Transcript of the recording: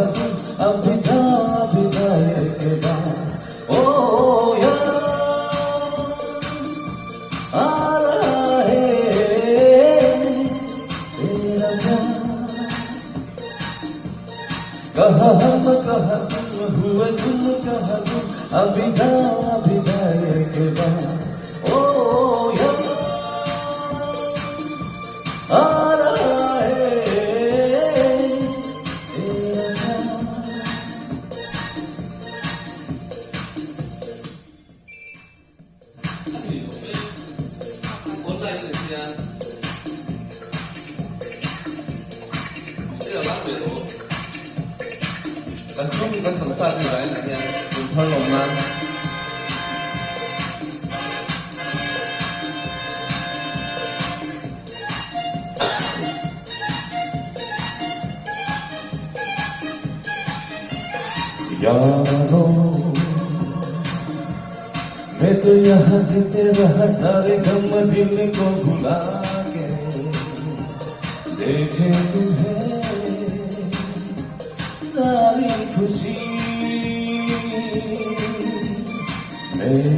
दूं अभी जाए के बाद। ओ याद आ रहा है तेरा प्यार, कहा हम कहा तुम हुए तुम कहा तुम अभी जाए के बाद। ओ याद आ रहा है तेरा प्यार।跟等下去来哪天有喷龙吗？यारों मैं तो यहाँ जीते रहा सारे गम दिल को भुला के, देखे तुम्हें सारी खुशी मेरे